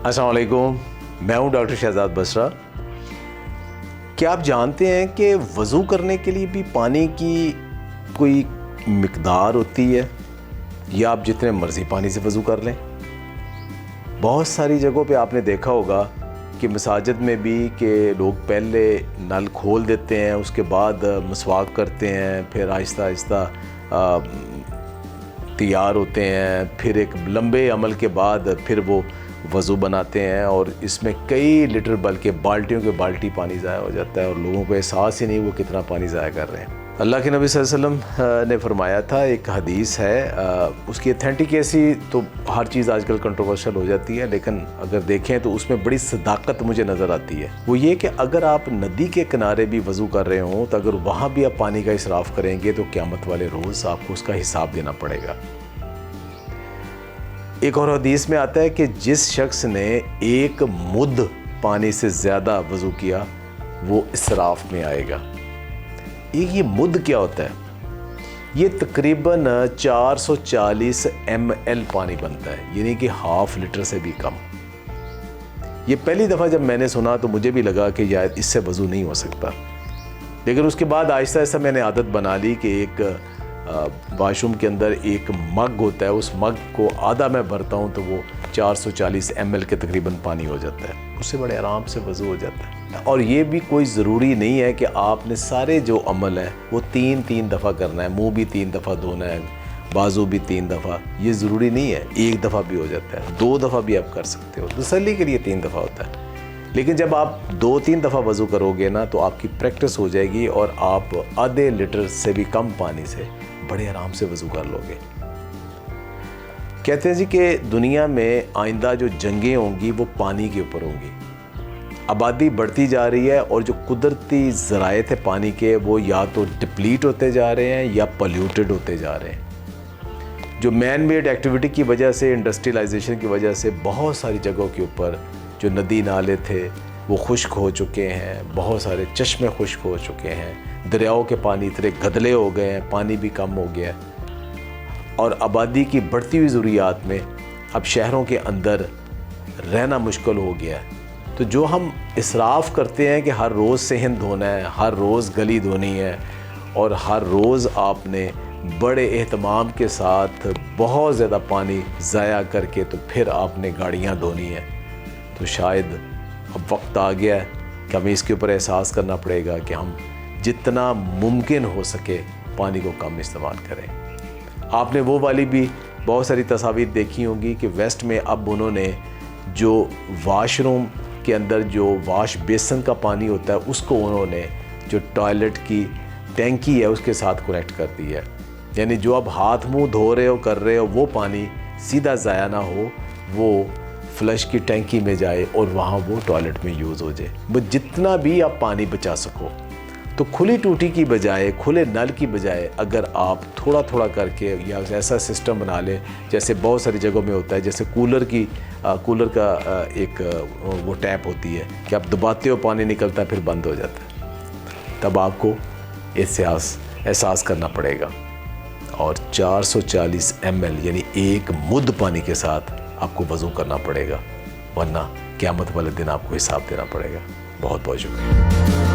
अस्सलाम वालेकुम, मैं हूं डॉक्टर शहजाद बसरा। क्या आप जानते हैं कि वज़ू करने के लिए भी पानी की कोई मिक़दार होती है, या आप जितने मर्ज़ी पानी से वज़ू कर लें? बहुत सारी जगहों पे आपने देखा होगा कि मसाजिद में भी कि लोग पहले नल खोल देते हैं, उसके बाद मसवाक करते हैं, फिर आहिस्ता आहिस्ता तैयार होते हैं, फिर एक लंबे अमल के बाद फिर वो वज़ू बनाते हैं और इसमें कई लीटर बल्कि बाल्टियों के बाल्टी पानी ज़ाया हो जाता है और लोगों को एहसास ही नहीं वो कितना पानी ज़ाया कर रहे हैं। अल्लाह के नबी सल्लल्लाहु अलैहि वसल्लम ने फरमाया था, एक हदीस है, उसकी ऑथेंटिकेसी तो हर चीज़ आजकल कंट्रोवर्शियल हो जाती है, लेकिन अगर देखें तो उसमें बड़ी सदाकत मुझे नज़र आती है। वो ये कि अगर आप नदी के किनारे भी वज़ू कर रहे हों तो अगर वहाँ भी आप पानी का इसराफ़ करेंगे तो क़यामत वाले रोज़ आपको उसका हिसाब देना पड़ेगा। एक और हदीस में आता है कि जिस शख्स ने एक मुद्द पानी से ज़्यादा वज़ू किया वो इसराफ़ में आएगा। ये मुद्द क्या होता है? ये तकरीबन 440 ml पानी बनता है, यानी कि हाफ लीटर से भी कम। ये पहली दफ़ा जब मैंने सुना तो मुझे भी लगा कि यार इससे वज़ू नहीं हो सकता, लेकिन उसके बाद आहिस्ता आहिस्ता मैंने आदत बना ली कि एक वाशरूम के अंदर एक मग होता है, उस मग को आधा मैं भरता हूँ तो वो 440 ml के तकरीबन पानी हो जाता है, उससे बड़े आराम से वज़ू हो जाता है। और ये भी कोई ज़रूरी नहीं है कि आपने सारे जो अमल हैं वो 3 दफ़ा करना है, मुंह भी 3 दफ़ा धोना है, बाजू भी 3 दफ़ा, ये ज़रूरी नहीं है। 1 दफ़ा भी हो जाता है, 2 दफ़ा भी आप कर सकते हो, तसल्ली के लिए 3 दफ़ा होता है। लेकिन जब आप 2-3 दफ़ा वज़ू करोगे ना तो आपकी प्रैक्टिस हो जाएगी और आप आधे लीटर से भी कम पानी से बड़े आराम से वज़ू कर लोगे। कहते हैं जी कि दुनिया में आइंदा जो जंगें होंगी वो पानी के ऊपर होंगी। आबादी बढ़ती जा रही है और जो कुदरती ज़राए थे पानी के वो या तो डिप्लीट होते जा रहे हैं या पोल्यूटेड होते जा रहे हैं। जो मैन मेड एक्टिविटी की वजह से, इंडस्ट्रियलाइजेशन की वजह से बहुत सारी जगहों के ऊपर जो नदी नाले थे वो खुश्क हो चुके हैं, बहुत सारे चश्मे खुश्क हो चुके हैं, दरियाओं के पानी इतने गदले हो गए हैं, पानी भी कम हो गया है और आबादी की बढ़ती हुई ज़रूरियात में अब शहरों के अंदर रहना मुश्किल हो गया है। तो जो हम इसराफ़ करते हैं कि हर रोज़ सेहन धोना है, हर रोज़ गली धोनी है और हर रोज़ आपने बड़े एहतमाम के साथ बहुत ज़्यादा पानी ज़ाया करके तो फिर आपने गाड़ियाँ धोनी है, तो शायद अब वक्त आ गया है कि हमें इसके ऊपर एहसास करना पड़ेगा कि हम जितना मुमकिन हो सके पानी को कम इस्तेमाल करें। आपने वो वाली भी बहुत सारी तस्वीर देखी होंगी कि वेस्ट में अब उन्होंने जो वाशरूम के अंदर जो वाश बेसन का पानी होता है उसको उन्होंने जो टॉयलेट की टैंकी है उसके साथ कनेक्ट कर दिया है, यानी जो आप हाथ मुंह धो रहे हो कर रहे हो वो पानी सीधा ज़ाया ना हो, वो फ्लश की टैंकी में जाए और वहाँ वो टॉयलेट में यूज़ हो जाए। वो जितना भी आप पानी बचा सको तो खुली टूटी की बजाय, खुले नल की बजाय अगर आप थोड़ा थोड़ा करके या ऐसा सिस्टम बना लें जैसे बहुत सारी जगहों में होता है, जैसे कूलर का एक वो टैप होती है कि आप दबाते हो पानी निकलता है फिर बंद हो जाता है, तब आपको एहसास करना पड़ेगा और 440 ml यानी एक मुद्द पानी के साथ आपको वज़ू करना पड़ेगा, वरना क़यामत वाले दिन आपको हिसाब देना पड़ेगा। बहुत बहुत शुक्रिया।